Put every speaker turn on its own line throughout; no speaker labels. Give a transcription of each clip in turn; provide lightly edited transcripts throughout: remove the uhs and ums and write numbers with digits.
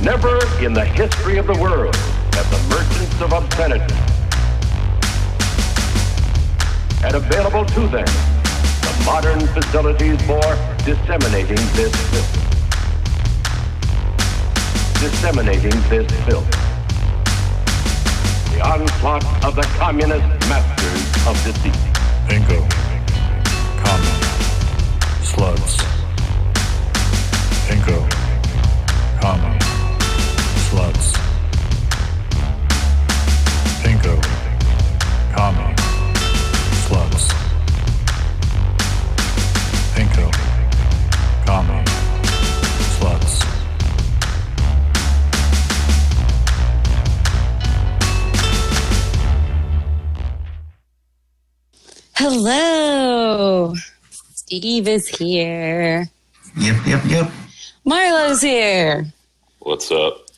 Never in the history of the world have the merchants of obscenity had available to them the modern facilities for disseminating this filth. Disseminating this filth. The onslaught of the communist masters of deceit.
Pinko, Commie, Slutz. Pinko, Commie, Slutz. Pinko, Commie, Slutz. Pinko, Commie, Slutz.
Hello, Steve is here.
Yep.
Marlo's here.
What's up?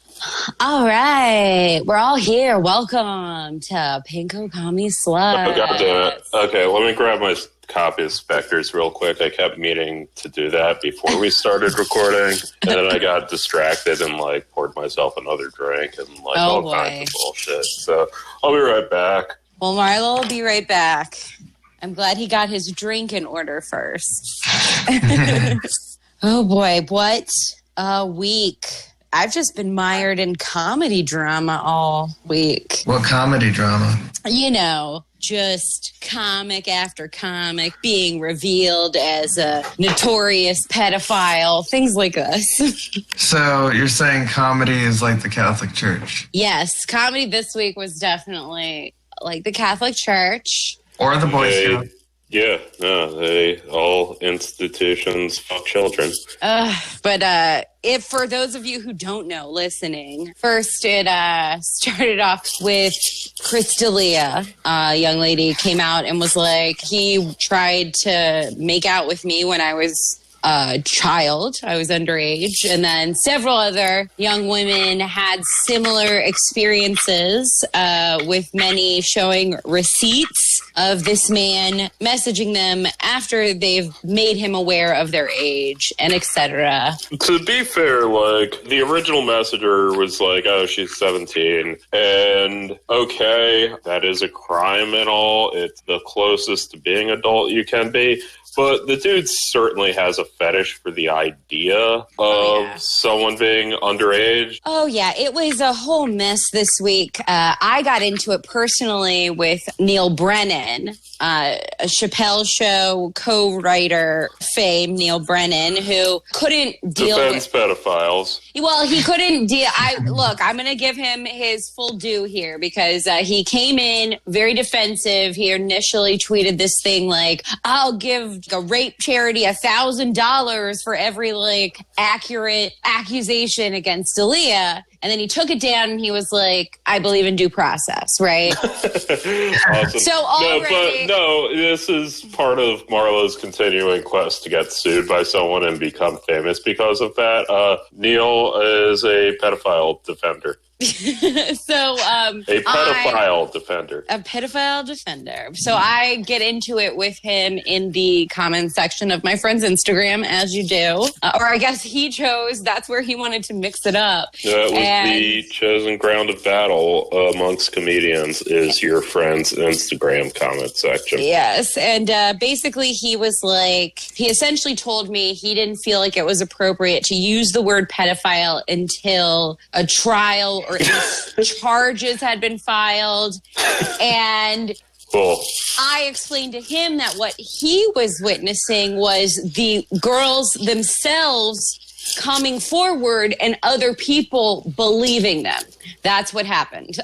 All right, we're all here. Welcome to Pinko, Commie, Slutz.
Oh, God damn it. Okay, let me grab my copy of Spectres real quick. I kept meaning to do that before we started recording, and then I got distracted and, poured myself another drink and, all kinds of bullshit. So I'll be right back.
Well, Marlo will be right back. I'm glad he got his drink in order first. Oh, boy, what a week. I've just been mired in comedy drama all week.
What comedy drama?
You know, just comic after comic being revealed as a notorious pedophile, things like this.
So you're saying comedy is like the Catholic Church?
Yes, comedy this week was definitely like the Catholic Church.
Or the Boy Scouts.
Yeah, no, they all institutions fuck children.
But if for those of you who don't know, listening, first it started off with Crystalia. A young lady came out and was like, he tried to make out with me when I was a child. I was underage. And then several other young women had similar experiences, with many showing receipts of this man messaging them after they've made him aware of their age and etc.
To be fair, the original messenger was like, oh, she's 17. And okay, that is a crime and all. It's the closest to being adult you can be. But the dude certainly has a fetish for the idea of someone being underage.
Oh, yeah. It was a whole mess this week. I got into it personally with Neil Brennan, a Chappelle Show co-writer fame, Neil Brennan, who couldn't deal
Defends pedophiles.
Well, he couldn't deal. Look, I'm going to give him his full due here because he came in very defensive. He initially tweeted this thing like, I'll give a rape charity $1,000 for every accurate accusation against Aaliyah. And then he took it down and he was like, I believe in due process, right?
Awesome.
So already...
No, this is part of Marlo's continuing quest to get sued by someone and become famous because of that. Neil is a pedophile defender. A pedophile defender.
A pedophile defender. So I get into it with him in the comment section of my friend's Instagram, as you do. Or I guess he chose, that's where he wanted to mix it up.
That was the chosen ground of battle amongst comedians is your friend's Instagram comment section.
Yes. And basically he was like, he essentially told me he didn't feel like it was appropriate to use the word pedophile until a trial or charges had been filed. And
cool.
I explained to him that what he was witnessing was the girls themselves coming forward and other people believing them. That's what happened.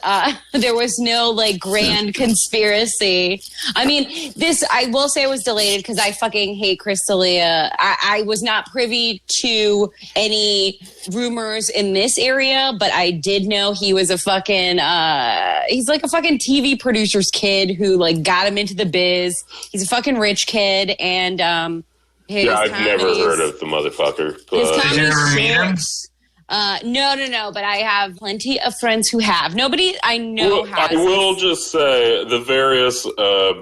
There was no grand conspiracy. I mean, this, I will say, was delayed because I fucking hate Crystalia. I was not privy to any rumors in this area, but I did know he was a fucking, he's like a fucking TV producer's kid who got him into the biz. He's a fucking rich kid and,
I've never heard of the motherfucker.
His
Did you ever meet him?
No. But I have plenty of friends who have. Nobody I know has.
I will just say the various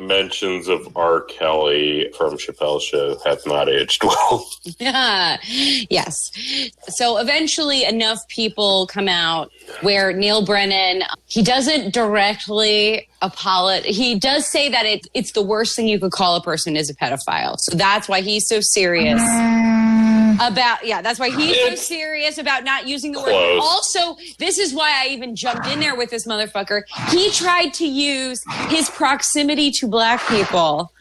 mentions of R. Kelly from Chappelle's Show have not aged well.
Yes. So eventually enough people come out where Neil Brennan, he doesn't directly apologize. He does say that it's the worst thing you could call a person is a pedophile. So that's why he's so serious about not using the word. But also, this is why I even jumped in there with this motherfucker. He tried to use his proximity to black people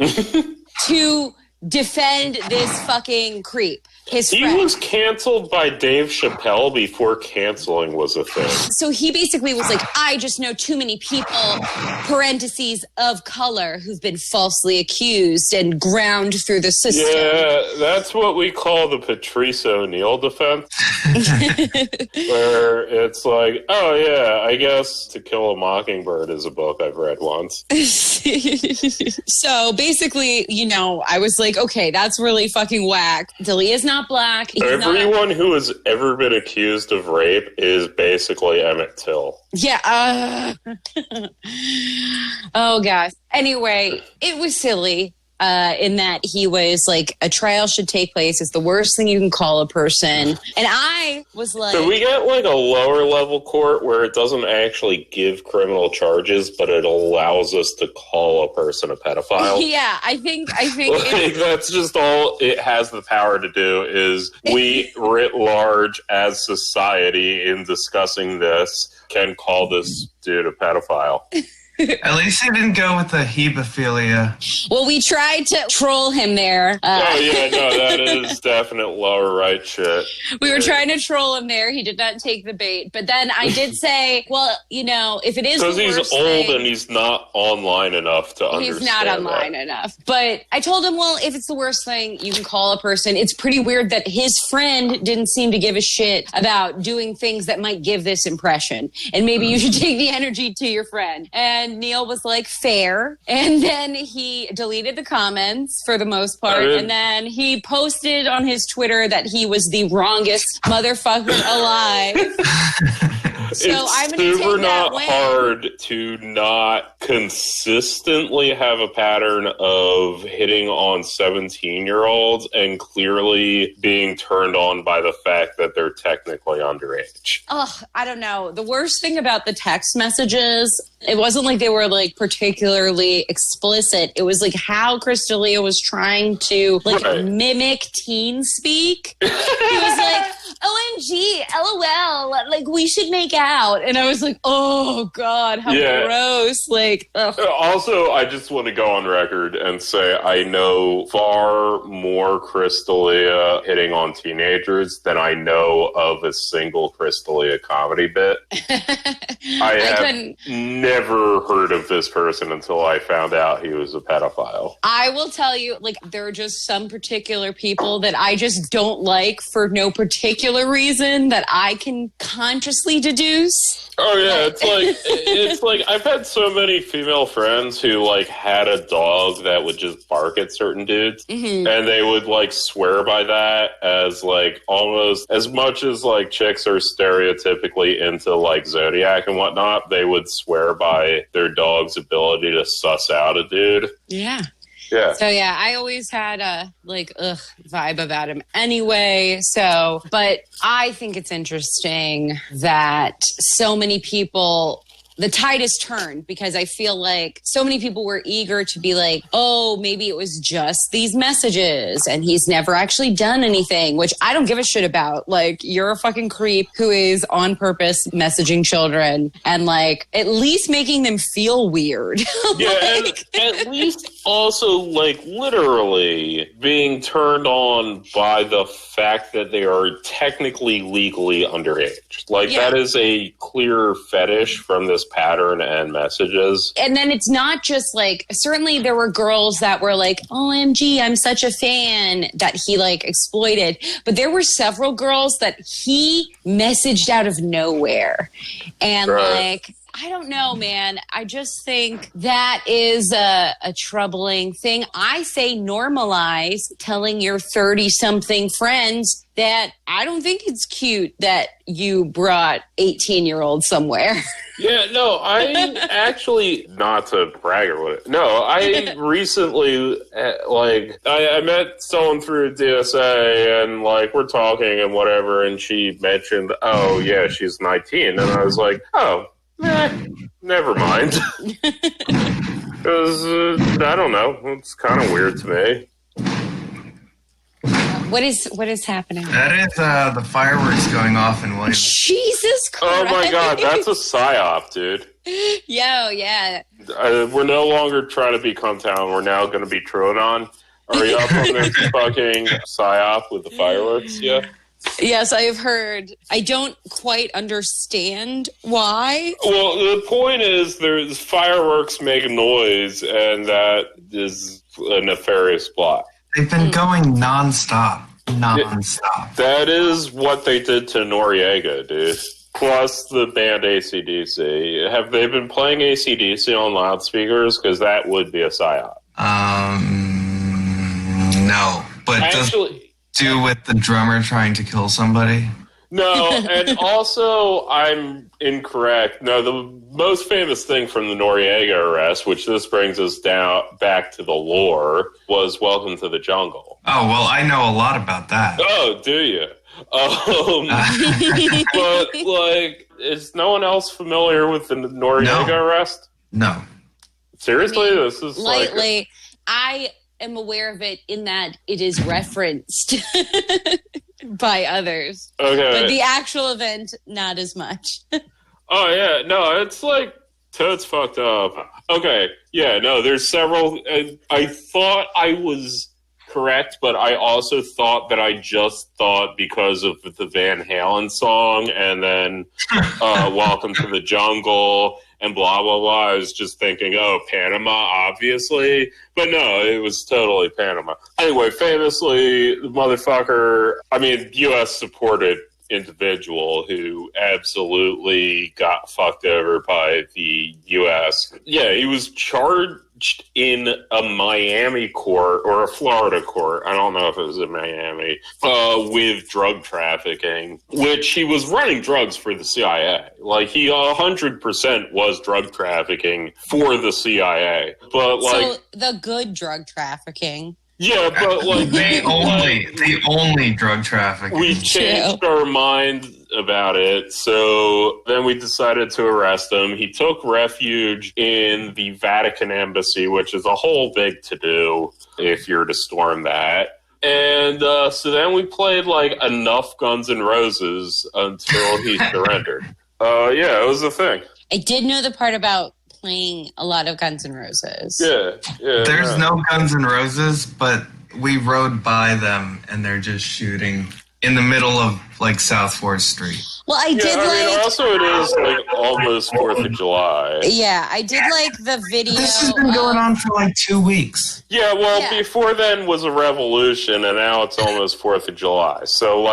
to defend this fucking creep. He
was canceled by Dave Chappelle before canceling was a thing.
So he basically was like, I just know too many people, parentheses, of color who've been falsely accused and ground through the system.
Yeah, that's what we call the Patrice O'Neill defense. Where it's like, oh yeah, I guess To Kill a Mockingbird is a book I've read once.
So basically, I was like, okay, that's really fucking whack. Dilly is not black.
Everyone who has ever been accused of rape is basically Emmett Till.
Yeah. Oh, gosh. Anyway, it was silly. In that he was like, a trial should take place. It's the worst thing you can call a person. And I was like...
So we get like a lower level court where it doesn't actually give criminal charges, but it allows us to call a person a pedophile.
Yeah, I think
like, that's just all it has the power to do is we writ large as society in discussing this can call this dude a pedophile.
At least he didn't go with the hebophilia.
Well, we tried to troll him there.
That is definite lower right shit.
We were trying to troll him there. He did not take the bait. But then I did say, well, if it is the worst
because he's old and he's not online enough to understand.
He's not online enough. But I told him, well, if it's the worst thing you can call a person, it's pretty weird that his friend didn't seem to give a shit about doing things that might give this impression. And maybe you should take the energy to your friend. And Neil was like, fair. And then he deleted the comments for the most part. And then he posted on his Twitter that he was the wrongest motherfucker alive. So I'm going to take that win.
It's super not hard to not consistently have a pattern of hitting on 17-year-olds and clearly being turned on by the fact that they're technically underage.
Oh, I don't know. The worst thing about the text messages, it wasn't like they were like particularly explicit. It was like how Crystalia was trying to mimic teen speak. He was like, OMG, LOL, like we should make out. And I was like, oh God, how gross. Like, ugh.
Also, I just want to go on record and say I know far more Crystalia hitting on teenagers than I know of a single Crystalia comedy bit. I have never heard of this person until I found out he was a pedophile.
I will tell you, like, there are just some particular people that I just don't like for no particular reason that I can consciously deduce.
Oh yeah, it's like I've had so many female friends who like had a dog that would just bark at certain dudes, and they would like swear by that as like almost as much as like chicks are stereotypically into like Zodiac and whatnot, they would swear by their dog's ability to suss out a dude.
Yeah.
Yeah.
So yeah, I always had a vibe about him anyway. So, but I think it's interesting that so many people, the tide has turned because I feel like so many people were eager to be like, oh, maybe it was just these messages and he's never actually done anything, which I don't give a shit about. Like, you're a fucking creep who is on purpose messaging children and like at least making them feel weird.
Yeah, like, and at least also like literally being turned on by the fact that they are technically legally underage. Like that is a clear fetish from this pattern and messages.
And then it's not just like, certainly there were girls that were like, OMG, I'm such a fan, that he like exploited. But there were several girls that he messaged out of nowhere. And like, I don't know, man. I just think that is a troubling thing. I say normalize telling your 30-something friends that I don't think it's cute that you brought 18-year-olds somewhere.
Yeah, no, I actually, not to brag or whatever. No, I recently, I met someone through DSA and, we're talking and whatever, and she mentioned, oh, yeah, she's 19. And I was like, oh, never mind. Because, I don't know, it's kind of weird to me.
What is happening?
That is the fireworks going off in Williams.
Jesus Christ.
Oh my God, that's a psyop, dude.
Yo, yeah.
We're no longer trying to be Cumtown. We're now going to be Troodon. Are you up on this fucking psyop with the fireworks? Yeah.
Yes, I have heard. I don't quite understand why.
Well, the point is there's fireworks make a noise, and that is a nefarious plot.
They've been going nonstop.
That is what they did to Noriega, dude. Plus the band AC/DC. Have they been playing AC/DC on loudspeakers? Because that would be a psyop.
No. But
actually,
do with the drummer trying to kill somebody?
No, and also I'm incorrect. No, the most famous thing from the Noriega arrest, which this brings us back to the lore, was Welcome to the Jungle.
Oh, well, I know a lot about that.
Oh, do you? But, is no one else familiar with the Noriega arrest?
No.
Seriously? This is
lightly. I am aware of it in that it is referenced by others.
Okay.
But the actual event, not as much.
Oh, yeah. No, it's totes fucked up. Okay. Yeah, no, there's several. I thought I was correct, but I also thought that I just thought because of the Van Halen song and then Welcome to the Jungle and blah, blah, blah. I was just thinking, oh, Panama, obviously. But no, it was totally Panama. Anyway, famously, the motherfucker, U.S. supported individual who absolutely got fucked over by the U.S. Yeah, he was charged in a Miami court or a Florida court. I don't know if it was in Miami, with drug trafficking, which he was running drugs for the CIA. He 100% was drug trafficking for the CIA. But
so the good drug trafficking.
Yeah, but
the only drug trafficking.
We changed our mind about it, so then we decided to arrest him. He took refuge in the Vatican embassy, which is a whole big to-do if you're to storm that. And so then we played enough Guns N' Roses until he surrendered. Yeah, it was a thing.
I did know the part about playing a lot of Guns N' Roses.
Yeah.
There's no Guns N' Roses, but we rode by them and they're just shooting in the middle of South 4th Street.
Well, I did
also it is almost 4th of July.
Yeah, I did the video.
This has been going on for 2 weeks.
Yeah, before then was a revolution, and now it's almost 4th of July. So,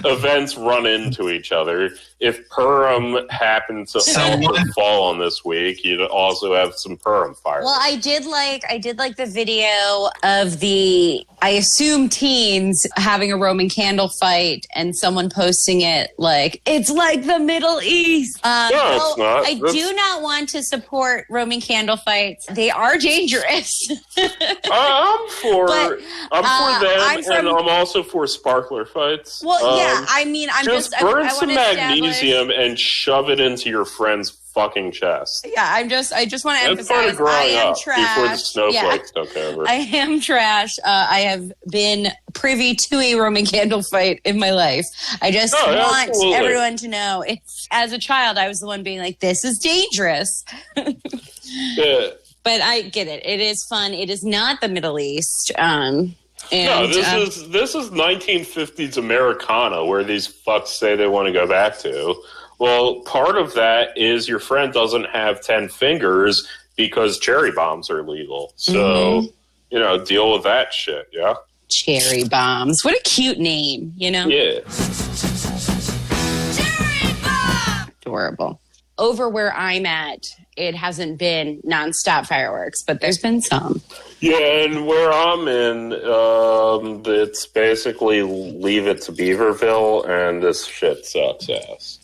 events run into each other. If Purim happened to fall on this week, you'd also have some Purim fireworks.
Well, I did the video of the, I assume, teens having a Roman candle fight, and someone posting it it's like the Middle East.
No, it's not.
I do not want to support Roman candle fights. They are dangerous.
I'm for them, and I'm also for sparkler fights.
Well, yeah, I'm
just burn some magnesium and shove it into your friend's fucking chest.
Yeah, I just want to emphasize I am trash.
Before the snowflakes took over.
I am trash. I have been privy to a Roman candle fight in my life. I just want everyone to know. As a child, I was the one being this is dangerous.
Yeah.
But I get it. It is fun. It is not the Middle East.
This is 1950s Americana, where these fucks say they want to go back to. Well, part of that is your friend doesn't have 10 fingers because cherry bombs are legal. So, deal with that shit, yeah?
Cherry bombs. What a cute name,
Yeah.
Cherry bomb! Adorable. over where I'm at, it hasn't been nonstop fireworks, but there's been some.
Yeah, and where I'm in, it's basically leave it to Beaverville, and this shit sucks ass.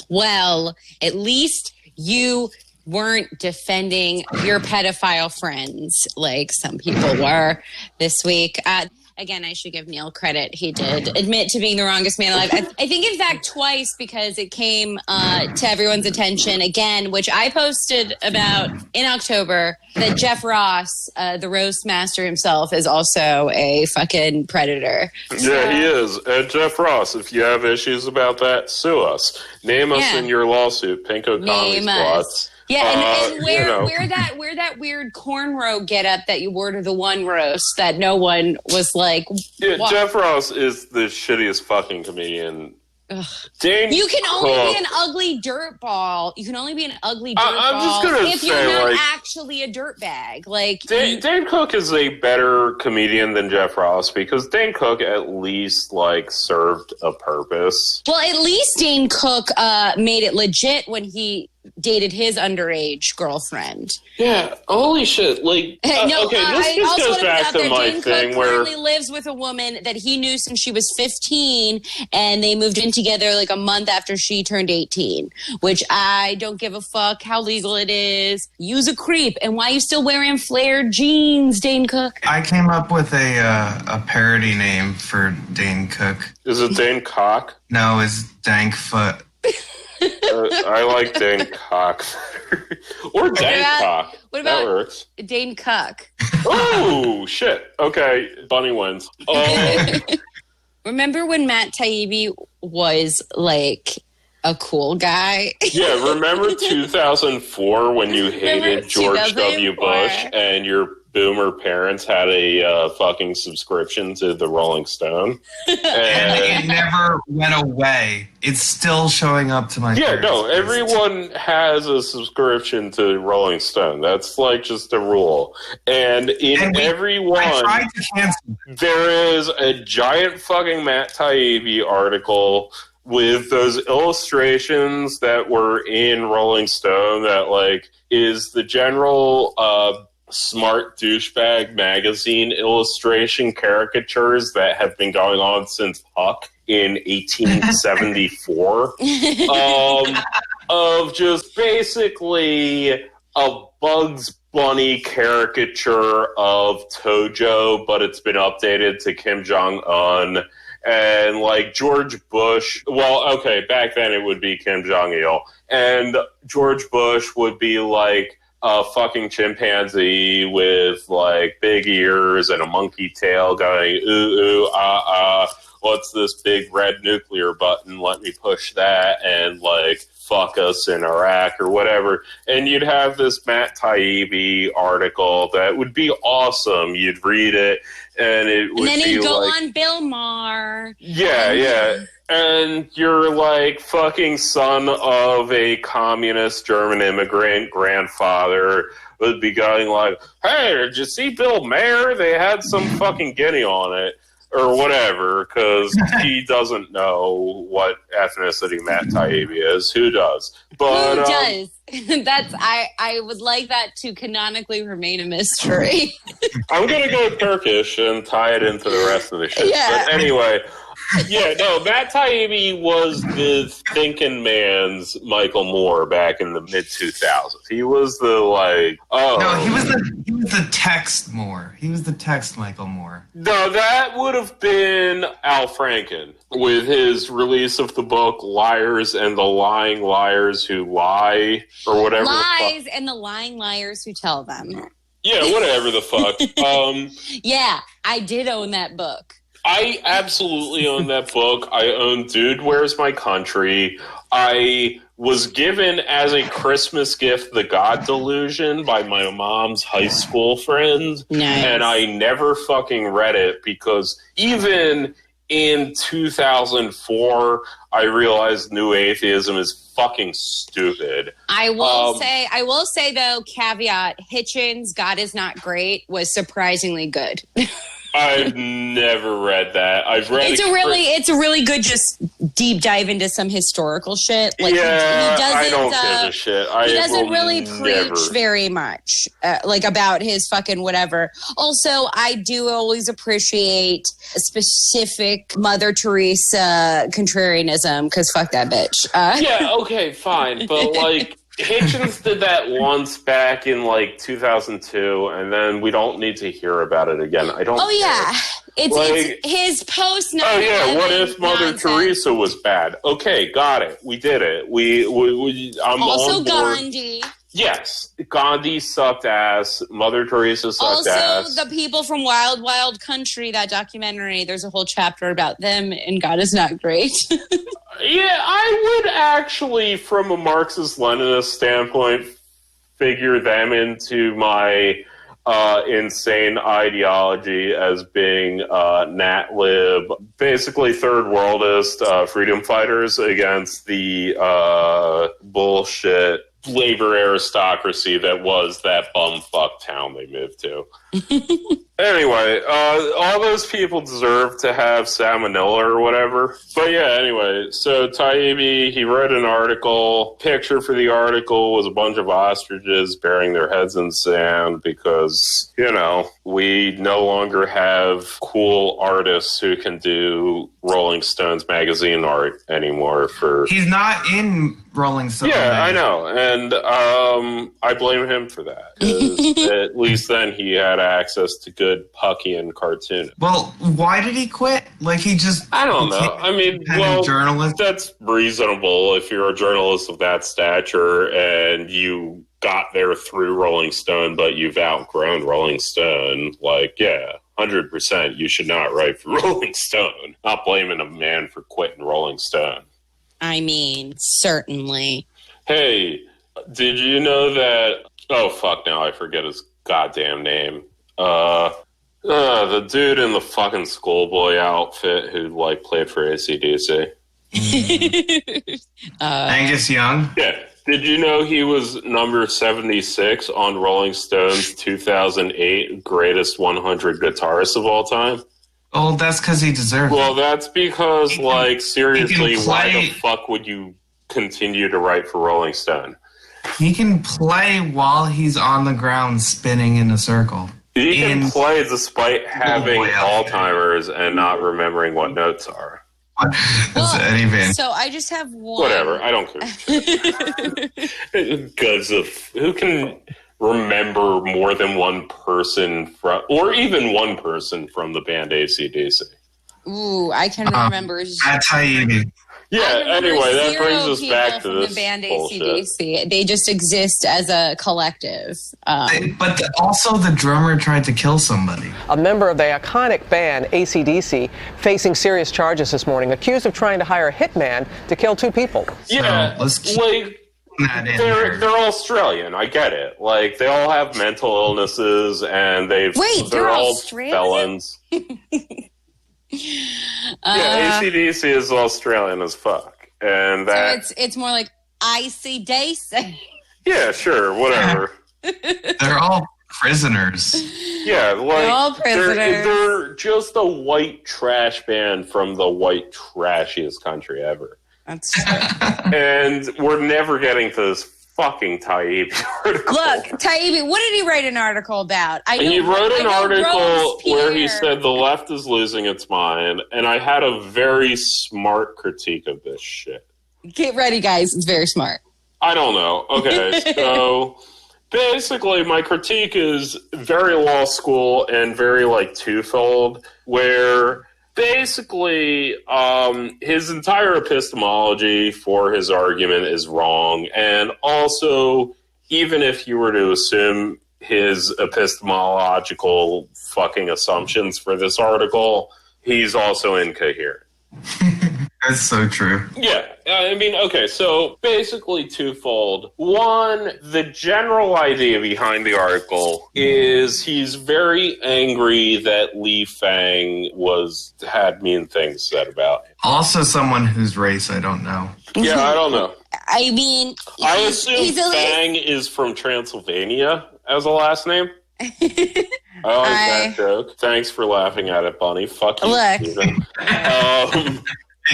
Well, at least you weren't defending your pedophile friends like some people were this week. Again, I should give Neil credit. He did admit to being the wrongest man alive. I think, in fact, twice, because it came to everyone's attention again, which I posted about in October, that Jeff Ross, the roast master himself, is also a fucking predator.
Yeah, he is. And Jeff Ross, if you have issues about that, sue us. Name us in your lawsuit. Pinko Commie Slutz.
Yeah, and wear that weird cornrow getup that you wore to the one roast that no one was like.
Yeah, Jeff Ross is the shittiest fucking comedian.
You can only be an ugly dirtball. You can only be an ugly dirtball if you're not actually a dirtbag. Like
Dane Cook is a better comedian than Jeff Ross because Dane Cook at least served a purpose.
Well, at least Dane Cook made it legit when he dated his underage girlfriend.
Yeah, holy shit! This goes back to my
Dane
thing
Cook
where
currently lives with a woman that he knew since she was 15, and they moved in together a month after she turned 18. Which I don't give a fuck how legal it is. Use a creep, and why are you still wearing flared jeans, Dane Cook?
I came up with a parody name for Dane Cook.
Is it Dane Cock?
No, it's Dankfoot.
I like Dane Cock. Or Dane Cock.
What about
that works.
Dane Cook?
Oh, shit. Okay, Bunny wins.
Remember when Matt Taibbi was a cool guy?
Yeah, remember 2004 when you hated George W. Bush and your boomer parents had a fucking subscription to the Rolling Stone?
And it never went away. It's still showing up to my parents.
No, everyone has a subscription to Rolling Stone. That's just a rule. And everyone,
I tried to cancel it.
There is a giant fucking Matt Taibbi article with those illustrations that were in Rolling Stone that is the general smart douchebag magazine illustration caricatures that have been going on since Huck in 1874 of just basically a Bugs Bunny caricature of Tojo, but it's been updated to Kim Jong-un. And George Bush, back then it would be Kim Jong-il. And George Bush would be a fucking chimpanzee with big ears and a monkey tail going, ooh, ooh, ah, ah. What's this big red nuclear button? Let me push that and fuck us in Iraq or whatever. And you'd have this Matt Taibbi article that would be awesome. You'd read it and it would be
and then he'd go on Bill Maher.
Yeah. And you're fucking son of a communist German immigrant grandfather would be going hey, did you see Bill Maher? They had some fucking guinea on it. Or whatever, because he doesn't know what ethnicity Matt Taibbi is. Who does? But,
who does? I would like that to canonically remain a mystery.
I'm going to go Turkish and tie it into the rest of the shit.
Yeah.
But anyway, Matt Taibbi was the thinking man's Michael Moore back in the mid-2000s. He was the
No, he was the text Moore. He was the text Michael Moore.
No, that would have been Al Franken with his release of the book Liars and the Lying Liars Who Lie, or whatever.
Lies and the lying liars who tell them.
Yeah, whatever the fuck.
Yeah, I did own that book.
I absolutely own that book. I own Dude, Where's My Country? I was given as a Christmas gift The God Delusion by my mom's high school friend.
Nice.
And I never fucking read it because even in 2004, I realized New Atheism is fucking stupid.
I will say though, caveat, Hitchens' God Is Not Great was surprisingly good.
I've never read that. I've read
it's a really good just deep dive into some historical shit. Like,
yeah,
he doesn't,
I don't give a shit.
He doesn't really preach very much, like about his fucking whatever. Also, I do always appreciate a specific Mother Teresa contrarianism, because fuck that bitch.
Yeah, okay, fine, but like. Hitchens did that once back in like 2002, and then we don't need to hear about it again. I don't.
Oh yeah, it's his post.
Oh yeah, what if Mother Teresa was bad? Okay, got it. We did it. I'm
also
on board.
Gandhi.
Yes, Gandhi sucked ass. Mother Teresa sucked ass.
Also, the people from Wild Wild Country, that documentary, there's a whole chapter about them, and God is not great.
Yeah, I would actually, from a Marxist-Leninist standpoint, figure them into my insane ideology as being nat-lib, basically third worldist freedom fighters against the bullshit labor aristocracy that was that bumfuck town they moved to. Anyway, all those people deserve to have salmonella or whatever. But yeah, anyway, so Taibbi, he wrote an article. Picture for the article was a bunch of ostriches burying their heads in sand because, you know, we no longer have cool artists who can do Rolling Stones magazine art anymore.
He's not in Rolling Stones.
Yeah, I know, and I blame him for that. 'Cause at least then he had access to good Puckian cartoon.
Well, why did he quit? Like, I
don't know. I mean, well,
journalist.
That's reasonable if you're a journalist of that stature and you got there through Rolling Stone, but you've outgrown Rolling Stone. Like, yeah, 100%, you should not write for Rolling Stone. Not blaming a man for quitting Rolling Stone.
I mean, certainly.
Hey, did you know that... Oh, fuck, now I forget his goddamn name. The dude in the fucking schoolboy outfit who, like, played for AC/DC.
Angus Young?
Yeah. Did you know he was number 76 on Rolling Stone's 2008 Greatest 100 Guitarists of All Time?
Oh, that's because he deserved it.
Well, that's because, like, seriously, why the fuck would you continue to write for Rolling Stone?
He can play while he's on the ground spinning in a circle.
He can play despite having Alzheimer's and not remembering what notes are.
So I just have one.
Whatever, I don't care. Because of who can remember more than one person from, or even one person from the band AC/DC?
Ooh, I can remember.
Taibbi.
Yeah, anyway, that brings us back to this
the band
bullshit.
AC/DC. They just exist as a collective.
But also the drummer tried to kill somebody.
A member of the iconic band AC/DC facing serious charges this morning, accused of trying to hire a hitman to kill two people.
Yeah,
let's keep
like, they're Australian. I get it. Like, they all have mental illnesses, and they're all
Australian?
felons. Yeah, AC/DC is Australian as fuck, and that
so it's more like IC/DC.
Yeah, sure, whatever.
They're all prisoners.
Yeah, like
they're all prisoners.
They're just a white trash band from the white trashiest country ever.
That's true.
And we're never getting to this fucking Taibbi article.
Look, Taibbi, what did he write an article about?
He wrote an article where he said the left is losing its mind, and I had a very smart critique of this shit.
Get ready, guys. It's very smart.
I don't know. Okay, so basically my critique is very law school and very, like, twofold, where basically, his entire epistemology for his argument is wrong. And also, even if you were to assume his epistemological fucking assumptions for this article, he's also incoherent.
That's so true.
Yeah, I mean, okay, so basically twofold. One, the general idea behind the article is he's very angry that Li Fang had mean things said about him.
Also someone whose race I don't know.
Yeah, I don't know.
I mean,
I assume Fang is from Transylvania as a last name. I like that joke. Thanks for laughing at it, Bunny. Fuck you,
Look.
Steven.
I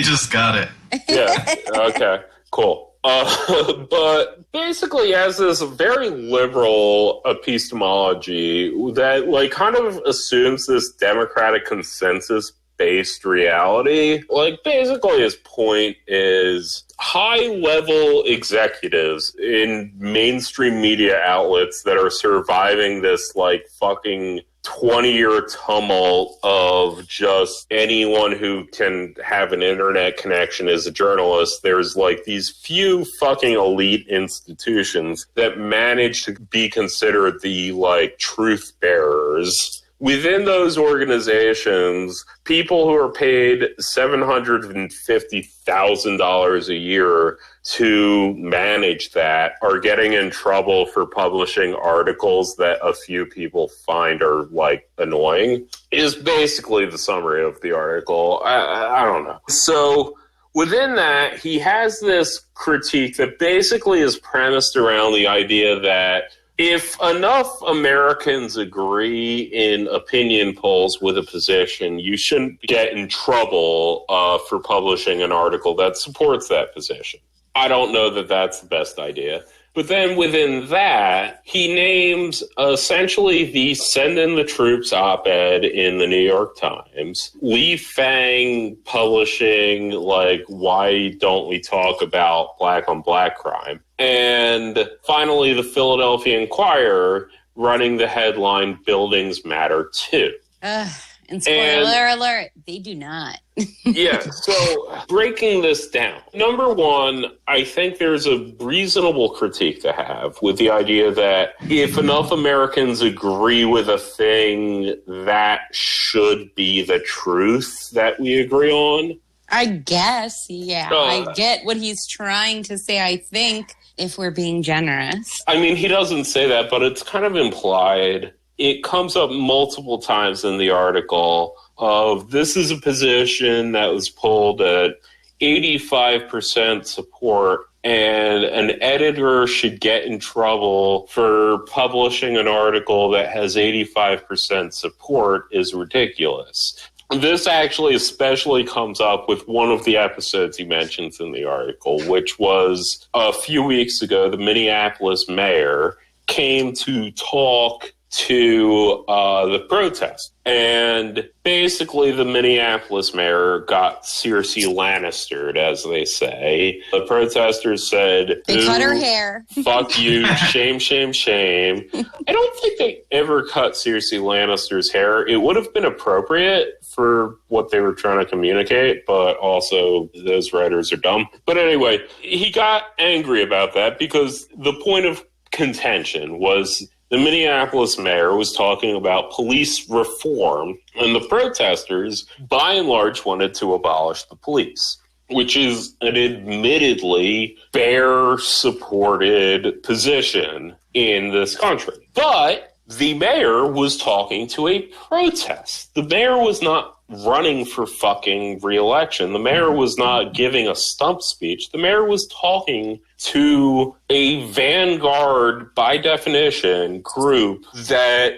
just got it.
Yeah, okay, cool. But basically has this very liberal epistemology that like kind of assumes this democratic consensus based reality. Like basically his point is high level executives in mainstream media outlets that are surviving this like fucking 20-year tumult of just anyone who can have an internet connection as a journalist. There's like these few fucking elite institutions that manage to be considered the like truth bearers. Within those organizations, people who are paid $750,000 a year to manage that are getting in trouble for publishing articles that a few people find are like annoying, is basically the summary of the article. I don't know. So within that, he has this critique that basically is premised around the idea that if enough Americans agree in opinion polls with a position, you shouldn't get in trouble for publishing an article that supports that position. I don't know that that's the best idea. But then within that, he names essentially the Send in the Troops op-ed in the New York Times, Lee Fang publishing, like, Why Don't We Talk About Black on Black Crime? And finally, the Philadelphia Inquirer running the headline, Buildings Matter Too.
And spoiler alert, they do not.
Yeah, so breaking this down. Number one, I think there's a reasonable critique to have with the idea that if enough Americans agree with a thing, that should be the truth that we agree on.
I guess, yeah. I get what he's trying to say, I think, if we're being generous.
I mean, he doesn't say that, but it's kind of implied. It comes up multiple times in the article of this is a position that was polled at 85% support, and an editor should get in trouble for publishing an article that has 85% support is ridiculous. This actually especially comes up with one of the episodes he mentions in the article, which was a few weeks ago, the Minneapolis mayor came to talk to the protest. And basically the Minneapolis mayor got Cersei Lannistered, as they say. The protesters said,
they cut her hair.
Fuck you, shame, shame, shame. I don't think they ever cut Cersei Lannister's hair. It would have been appropriate for what they were trying to communicate, but also those writers are dumb. But anyway, he got angry about that because the point of contention was the Minneapolis mayor was talking about police reform, and the protesters, by and large, wanted to abolish the police, which is an admittedly bear-supported position in this country. But the mayor was talking to a protest. The mayor was not running for fucking re-election. The mayor was not giving a stump speech. The mayor was talking to a vanguard, by definition, group that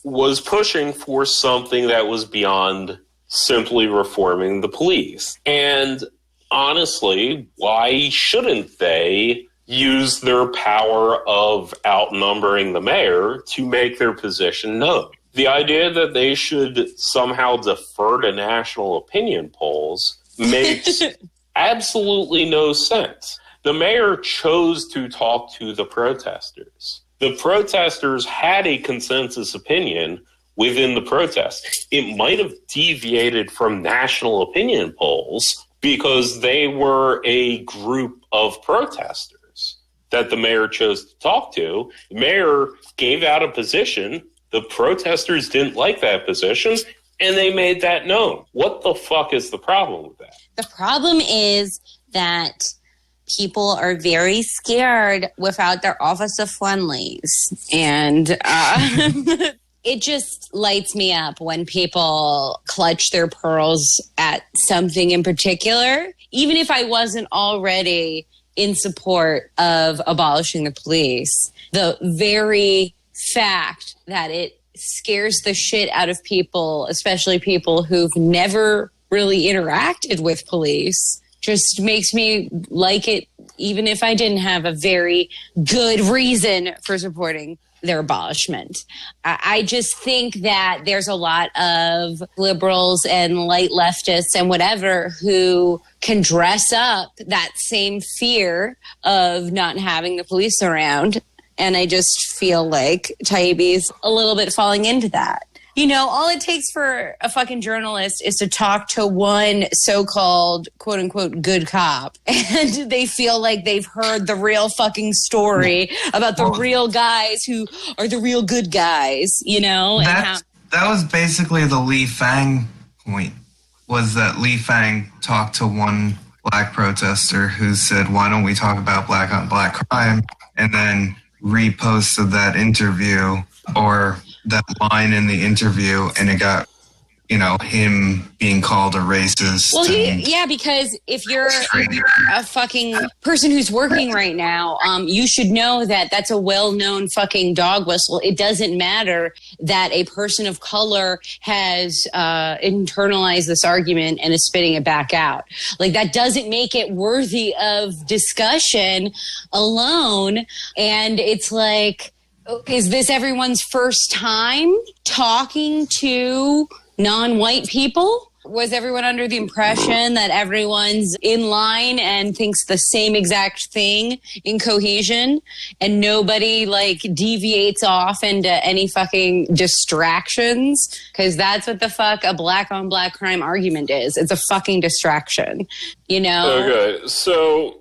was pushing for something that was beyond simply reforming the police. And honestly, why shouldn't they use their power of outnumbering the mayor to make their position known? The idea that they should somehow defer to national opinion polls makes absolutely no sense. The mayor chose to talk to the protesters. The protesters had a consensus opinion within the protest. It might have deviated from national opinion polls because they were a group of protesters that the mayor chose to talk to. The mayor gave out a position. The protesters didn't like that position, and they made that known. What the fuck is the problem with that?
The problem is that people are very scared without their Office of Friendlies. And it just lights me up when people clutch their pearls at something in particular. Even if I wasn't already in support of abolishing the police, the very fact that it scares the shit out of people, especially people who've never really interacted with police, just makes me like it, even if I didn't have a very good reason for supporting their abolishment. I just think that there's a lot of liberals and light leftists and whatever who can dress up that same fear of not having the police around. And I just feel like Taibbi's a little bit falling into that. You know, all it takes for a fucking journalist is to talk to one so-called, quote-unquote, good cop, and they feel like they've heard the real fucking story about the real guys who are the real good guys, you know?
That was basically the Li Fang point, was that Li Fang talked to one black protester who said, why don't we talk about black on black crime, and then reposted that interview or that line in the interview, and it got, you know, him being called a racist.
Well, because if you're a fucking person who's working right now, you should know that that's a well-known fucking dog whistle. It doesn't matter that a person of color has internalized this argument and is spitting it back out. Like, that doesn't make it worthy of discussion alone. And it's like, is this everyone's first time talking to non-white people? Was everyone under the impression that everyone's in line and thinks the same exact thing in cohesion, and nobody like deviates off into any fucking distractions? Because that's what the fuck a black on black crime argument is. It's a fucking distraction, you know?
Okay, so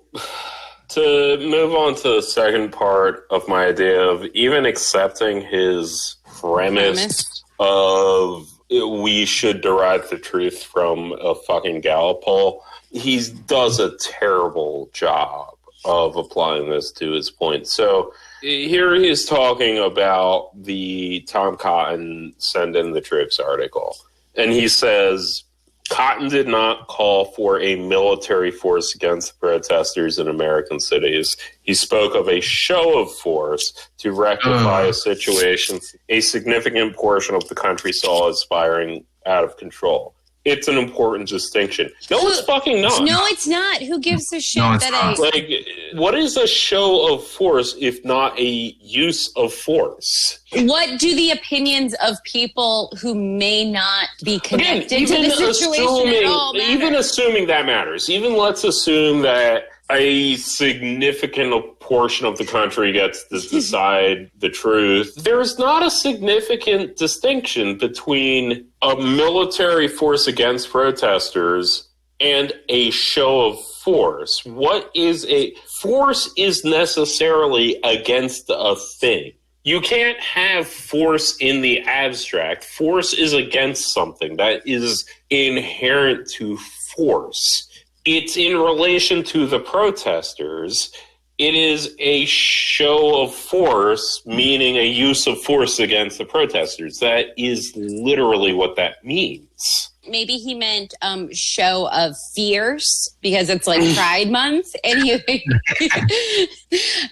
to move on to the second part of my idea of even accepting his premise of we should derive the truth from a fucking Gallup poll, he does a terrible job of applying this to his point. So here he's talking about the Tom Cotton Send in the Troops article. And he says, Cotton did not call for a military force against the protesters in American cities. He spoke of a show of force to rectify a situation a significant portion of the country saw as spiraling out of control. It's an important distinction. No, it's fucking not.
No, it's not. Who gives a shit
Like, what is a show of force if not a use of force?
What do the opinions of people who may not be connected to the situation at all matter?
Even assuming that matters. Even let's assume that a significant portion of the country gets to decide the truth. There's not a significant distinction between a military force against protesters and a show of force. What is a force is necessarily against a thing. You can't have force in the abstract. Force is against something that is inherent to force. It's in relation to the protesters. It is a show of force, meaning a use of force against the protesters. That is literally what that means.
Maybe he meant show of fierce because it's like Pride Month. And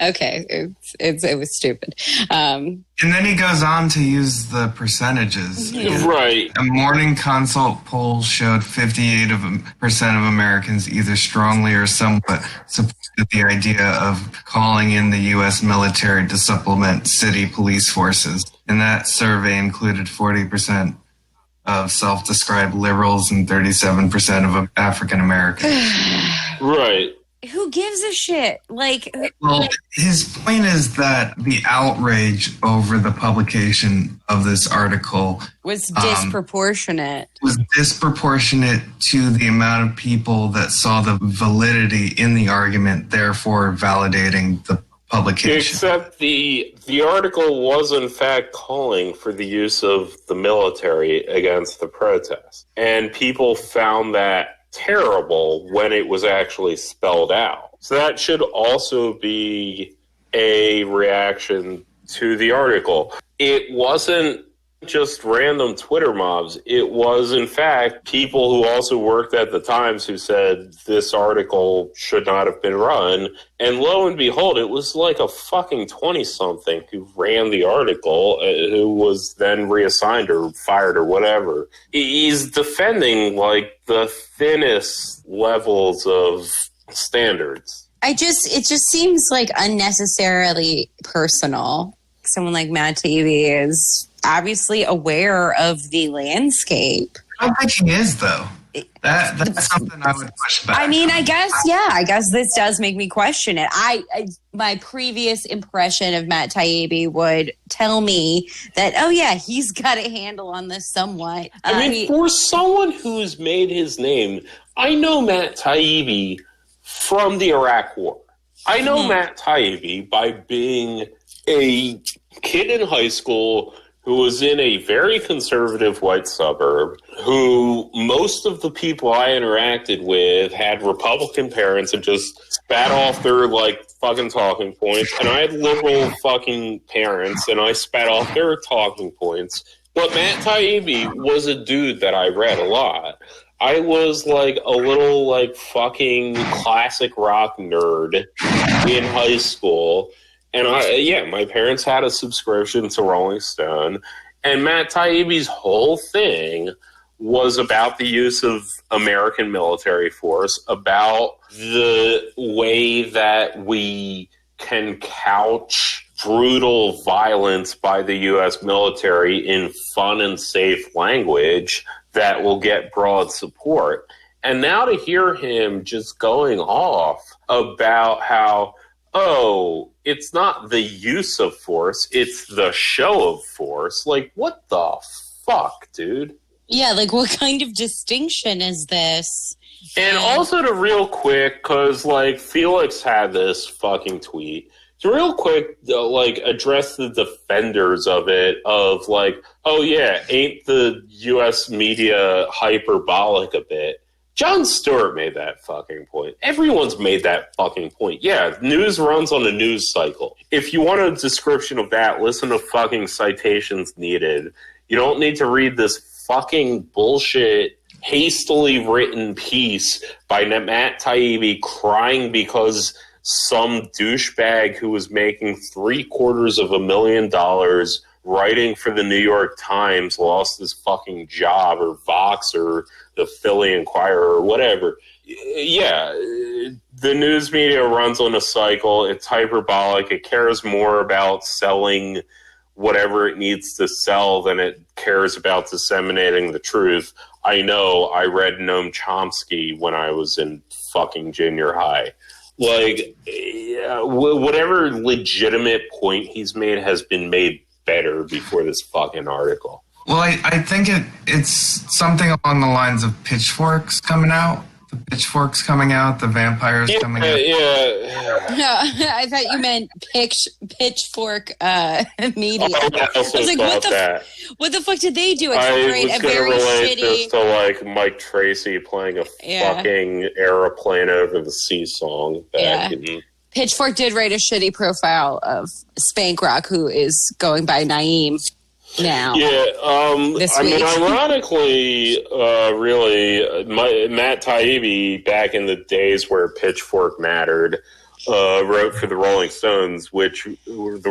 okay, it was stupid.
And then he goes on to use the percentages.
Right.
A Morning Consult poll showed 58% of Americans either strongly or somewhat supported the idea of calling in the U.S. military to supplement city police forces. And that survey included 40% of self-described liberals and 37% of African Americans.
Right.
Who gives a shit?
Well, his point is that the outrage over the publication of this article
was disproportionate.
Was disproportionate to the amount of people that saw the validity in the argument, therefore validating the publication.
Except the article was in fact calling for the use of the military against the protests. And people found that terrible when it was actually spelled out. So that should also be a reaction to the article. It wasn't just random Twitter mobs. It was, in fact, people who also worked at the Times who said this article should not have been run. And lo and behold, it was like a fucking 20-something who ran the article, who was then reassigned or fired or whatever. He's defending, like, the thinnest levels of standards.
It just seems like unnecessarily personal. Someone like Matt Taibbi is obviously aware of the landscape.
I don't think he is, though. That's something I would push back.
I mean, I guess this does make me question it. My previous impression of Matt Taibbi would tell me that, oh yeah, he's got a handle on this somewhat.
I mean, for someone who's made his name, I know Matt Taibbi from the Iraq War. I know Matt Taibbi by being a kid in high school who was in a very conservative white suburb, who most of the people I interacted with had Republican parents and just spat off their, like, fucking talking points. And I had liberal fucking parents, and I spat off their talking points. But Matt Taibbi was a dude that I read a lot. I was, like, a little, like, fucking classic rock nerd in high school. And my parents had a subscription to Rolling Stone. And Matt Taibbi's whole thing was about the use of American military force, about the way that we can couch brutal violence by the U.S. military in fun and safe language that will get broad support. And now to hear him just going off about how, oh, it's not the use of force, it's the show of force. Like, what the fuck, dude?
Yeah, like, what kind of distinction is this?
And also to real quick, because, like, Felix had this fucking tweet, to real quick, like, address the defenders of it, of, like, oh, yeah, ain't the U.S. media hyperbolic a bit? Jon Stewart made that fucking point. Everyone's made that fucking point. Yeah, news runs on a news cycle. If you want a description of that, listen to fucking Citations Needed. You don't need to read this fucking bullshit, hastily written piece by Matt Taibbi crying because some douchebag who was making $750,000 writing for the New York Times lost his fucking job, or Vox, or the Philly Inquirer, or whatever. Yeah, the news media runs on a cycle. It's hyperbolic. It cares more about selling whatever it needs to sell than it cares about disseminating the truth. I know. I read Noam Chomsky when I was in fucking junior high. Like, whatever legitimate point he's made has been made better before this fucking article.
Well, I think it's something along the lines of pitchforks coming out. The pitchforks coming out, the vampires coming out.
Yeah.
No, I thought you meant pitchfork media.
Oh, I also
was like, what the fuck did they do?
I was
a
going to
very
relate
shitty.
this to, like, Mike Tracy playing a fucking aeroplane over the sea song back in...
Pitchfork did write a shitty profile of Spank Rock, who is going by Naeem now.
Yeah, I mean, ironically, really, Matt Taibbi, back in the days where Pitchfork mattered, wrote for the Rolling Stones, which was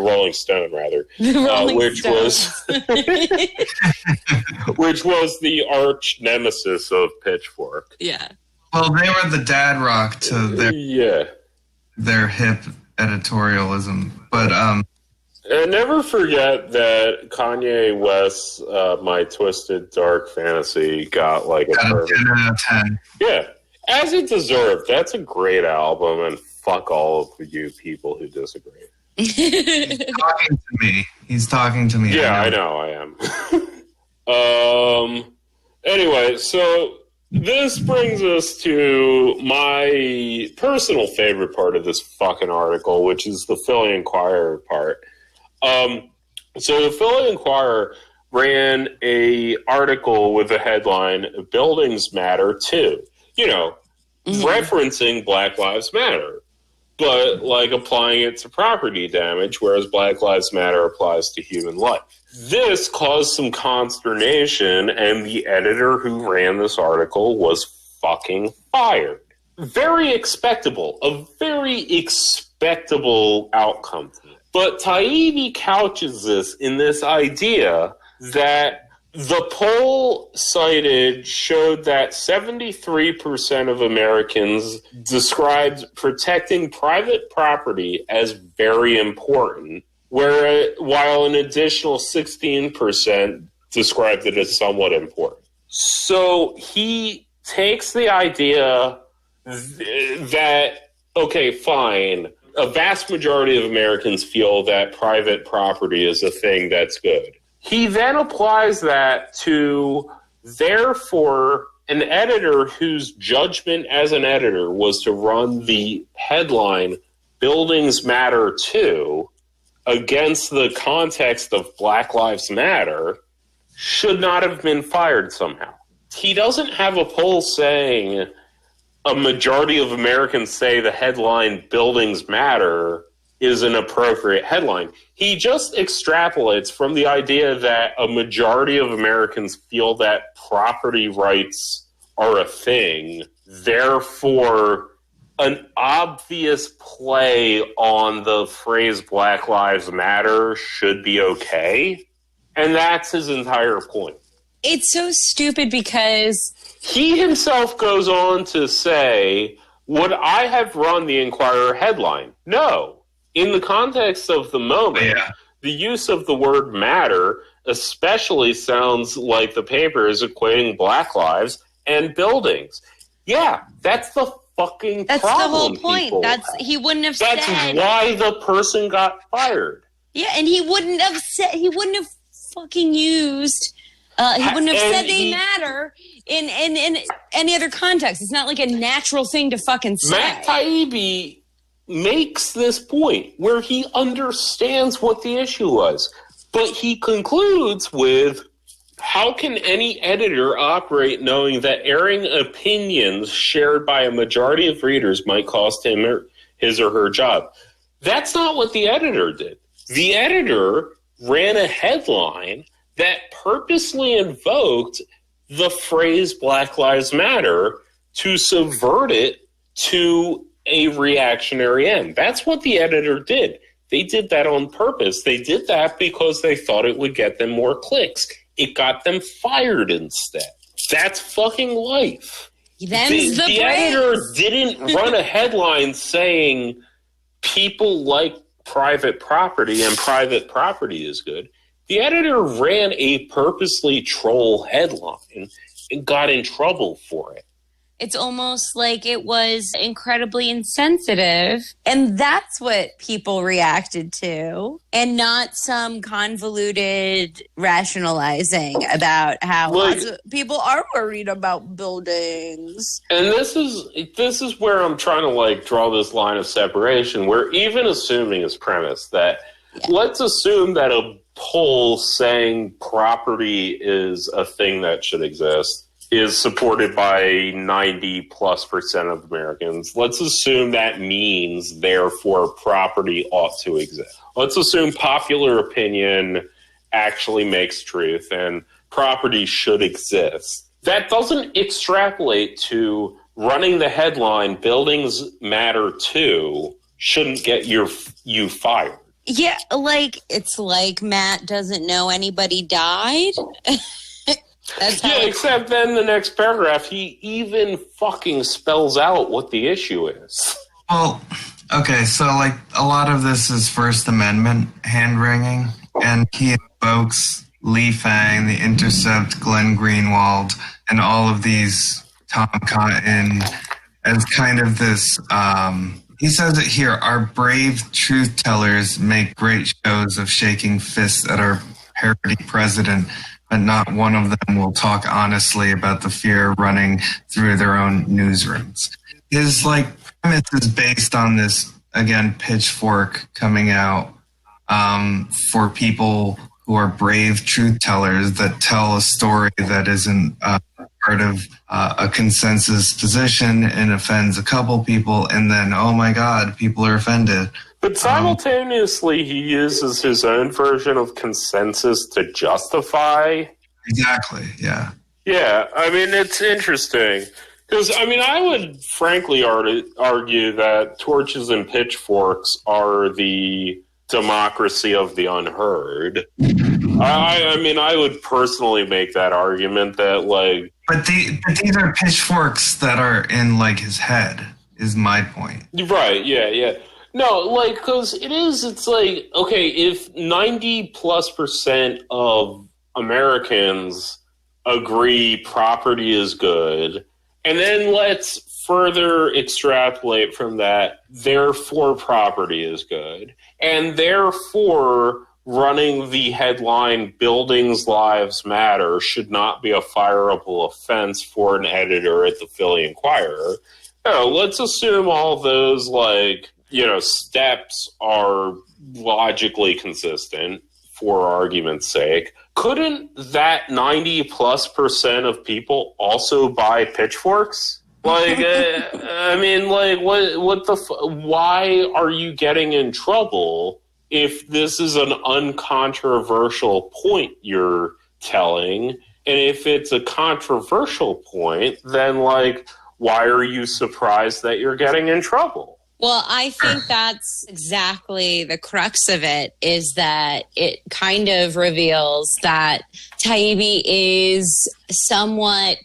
which was the arch nemesis of Pitchfork.
Yeah.
Well, they were the dad rock to their hip editorialism, but
and never forget that Kanye West's My Twisted Dark Fantasy got like a
10 out of 10.
Yeah, as it deserved. That's a great album, and fuck all of you people who disagree.
He's talking to me.
Yeah, I know I am. Anyway, so this brings us to my personal favorite part of this fucking article, which is the Philly Inquirer part. So the Philly Inquirer ran a article with the headline, Buildings Matter Too, referencing Black Lives Matter. but like applying it to property damage, whereas Black Lives Matter applies to human life. This caused some consternation, and the editor who ran this article was fucking fired. Very expectable, a very expectable outcome. But Taibbi couches this in this idea that the poll cited showed that 73% of Americans described protecting private property as very important, while an additional 16% described it as somewhat important. So he takes the idea that, okay, fine, a vast majority of Americans feel that private property is a thing that's good. He then applies that to, therefore, an editor whose judgment as an editor was to run the headline, Buildings Matter Too, against the context of Black Lives Matter, should not have been fired somehow. He doesn't have a poll saying a majority of Americans say the headline Buildings Matter is an appropriate headline. He just extrapolates from the idea that a majority of Americans feel that property rights are a thing. Therefore, an obvious play on the phrase Black Lives Matter should be okay. And that's his entire point.
It's so stupid because
he himself goes on to say, would I have run the Inquirer headline? No. In the context of the moment, the use of the word matter especially sounds like the paper is equating Black lives and buildings. Yeah, that's the fucking
that's
problem.
The whole point. That's he wouldn't have
That's
said.
why the person got fired.
Yeah, and he wouldn't have fucking used. He wouldn't have said they matter in any other context. It's not like a natural thing to fucking say.
Matt Taibbi makes this point where he understands what the issue was, but he concludes with, how can any editor operate knowing that airing opinions shared by a majority of readers might cost him or his or her job? That's not what the editor did. The editor ran a headline that purposely invoked the phrase Black Lives Matter to subvert it to a reactionary end. That's what the editor did. They did that on purpose. They did that because they thought it would get them more clicks. It got them fired instead. That's fucking life. The editor didn't run a headline saying people like private property and private property is good. The editor ran a purposely troll headline and got in trouble for it.
It's almost like it was incredibly insensitive. And that's what people reacted to, and not some convoluted rationalizing about how lots of people are worried about buildings.
And this is where I'm trying to draw this line of separation, where even assuming his premise that let's assume that a poll saying property is a thing that should exist is supported by 90+% of Americans. Let's assume that means, therefore, property ought to exist. Let's assume popular opinion actually makes truth and property should exist. That doesn't extrapolate to running the headline, Buildings Matter Too, shouldn't get you fired.
Yeah, it's like Matt doesn't know anybody died.
Except then the next paragraph, he even fucking spells out what the issue is.
Well, okay, so a lot of this is First Amendment hand-wringing, and he invokes Lee Fang, The Intercept, Glenn Greenwald, and all of these Tom Cotton as kind of this, he says it here, our brave truth tellers make great shows of shaking fists at our parody president, but not one of them will talk honestly about the fear running through their own newsrooms. His premise is based on this, again, pitchfork coming out for people who are brave truth tellers that tell a story that isn't part of a consensus position and offends a couple people, and then, oh my God, people are offended.
But simultaneously, he uses his own version of consensus to justify.
Exactly, yeah.
Yeah, I mean, it's interesting. Because, I mean, I would frankly argue that torches and pitchforks are the democracy of the unheard. I mean, I would personally make that argument that, like...
But these are pitchforks that are in, like, his head, is my point.
Right, yeah. No, like, because it's like, okay, if 90+% of Americans agree property is good, and then let's further extrapolate from that, therefore property is good, and therefore running the headline "Buildings Lives Matter" should not be a fireable offense for an editor at the Philly Inquirer. Let's assume all those, like, steps are logically consistent for argument's sake. Couldn't that 90+% of people also buy pitchforks? Like, I mean, like, why are you getting in trouble if this is an uncontroversial point you're telling? And if it's a controversial point, then, like, why are you surprised that you're getting in trouble?
Well, I think that's exactly the crux of it, is that it kind of reveals that Taibbi is somewhat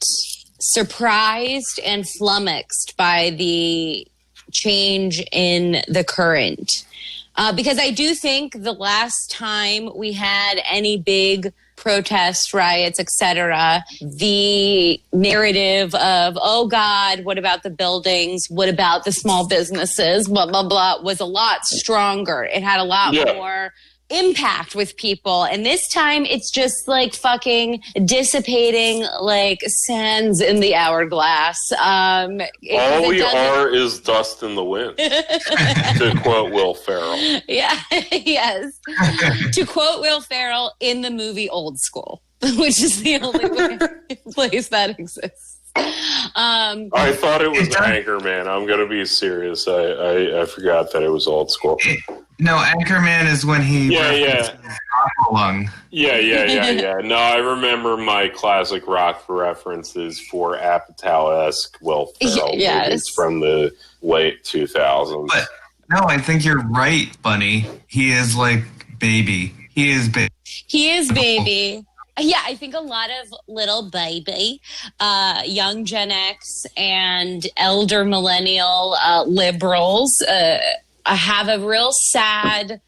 surprised and flummoxed by the change in the current. Because I do think the last time we had any big protests, riots, etc., the narrative of, oh God, what about the buildings? What about the small businesses? Blah, blah, blah, was a lot stronger. It had a lot more impact with people. And this time it's just like fucking dissipating like sands in the hourglass. All
we are is dust in the wind, to quote Will Ferrell.
Yeah, yes. To quote Will Ferrell in the movie Old School, which is the only place that exists.
I thought it was Anchorman. I'm going to be serious. I forgot that it was Old School.
No, Anchorman is when he lung.
Yeah. No, I remember my classic rock references for Apatow-esque Will Ferrell movies from the late 2000s.
But no, I think you're right, Bunny. He is like baby. He is baby.
He is baby. Yeah, I think a lot of little baby, young Gen X and elder millennial liberals have a real sad,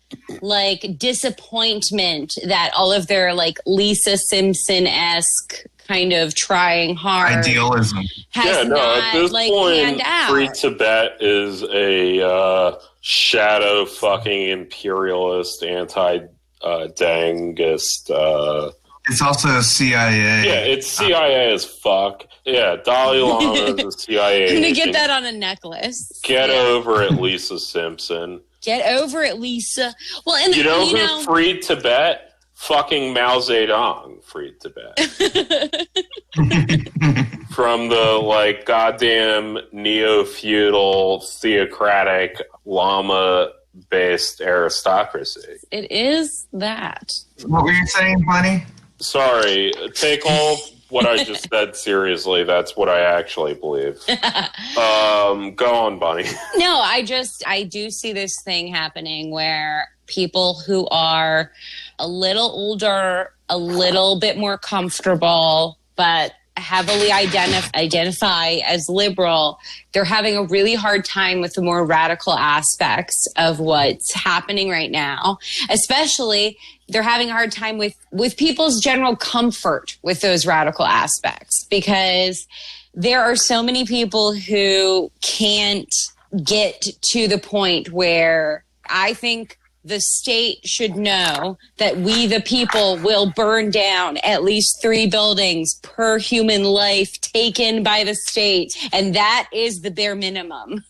like, disappointment that all of their, like, Lisa Simpson-esque kind of trying hard
idealism
has at this point, Free Tibet is a shadow fucking imperialist, anti-Dangist.
It's also CIA.
Yeah, it's CIA as fuck. Yeah, Dalai Lama is a CIA
I'm going to
agent.
get that on a necklace.
Get over it, Lisa Simpson.
Get over it, Lisa. Well, and
you know who freed Tibet? Fucking Mao Zedong freed Tibet. From the, like, goddamn neo-feudal, theocratic, Lama-based aristocracy.
It is that.
What were you saying, Bunny?
Sorry, take all what I just said seriously. That's what I actually believe. Go on, Bunny.
No, I do see this thing happening where people who are a little older, a little bit more comfortable, but heavily identify as liberal, they're having a really hard time with the more radical aspects of what's happening right now. Especially, they're having a hard time with people's general comfort with those radical aspects, because there are so many people who can't get to the point where I think the state should know that we, the people, will burn down at least 3 buildings per human life taken by the state. And that is the bare minimum.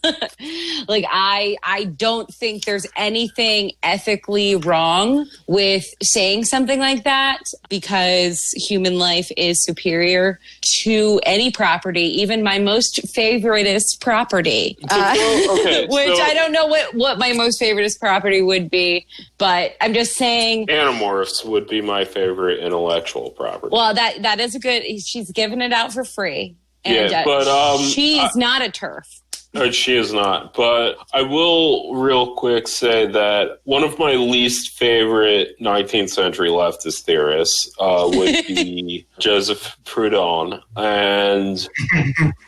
Like, I don't think there's anything ethically wrong with saying something like that, because human life is superior to any property, even my most favoritist property. Which I don't know what my most favoritist property would be. But I'm just saying,
Animorphs would be my favorite intellectual property.
Well, that is a good. She's giving it out for free, and
but
she's not a TERF.
She is not. But I will real quick say that one of my least favorite 19th century leftist theorists would be Joseph Proudhon. And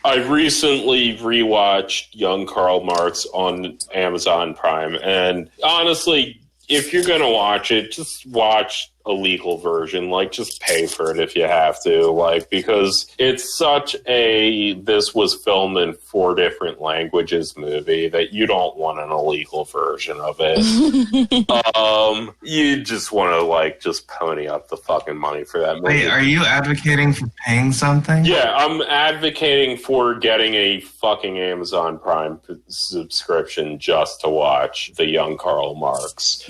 I recently rewatched Young Karl Marx on Amazon Prime. And honestly, if you're going to watch it, just watch a legal version. Like, just pay for it if you have to. Like, because it's such a this was filmed in 4 different languages movie that you don't want an illegal version of it. You just want to, like, just pony up the fucking money for that movie.
Wait, are you advocating for paying something?
Yeah, I'm advocating for getting a fucking Amazon Prime subscription just to watch the Young Karl Marx.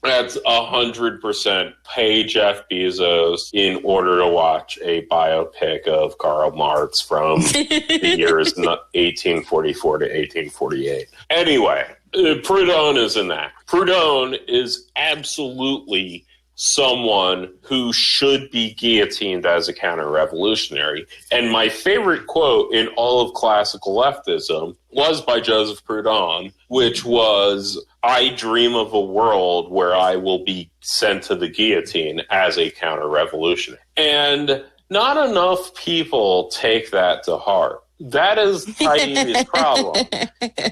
That's 100% pay Jeff Bezos in order to watch a biopic of Karl Marx from the years 1844 to 1848. Anyway, Proudhon is in that. Proudhon is absolutely someone who should be guillotined as a counter-revolutionary. And my favorite quote in all of classical leftism was by Joseph Proudhon, which was, "I dream of a world where I will be sent to the guillotine as a counter-revolutionary." And not enough people take that to heart. That is Taibbi's problem,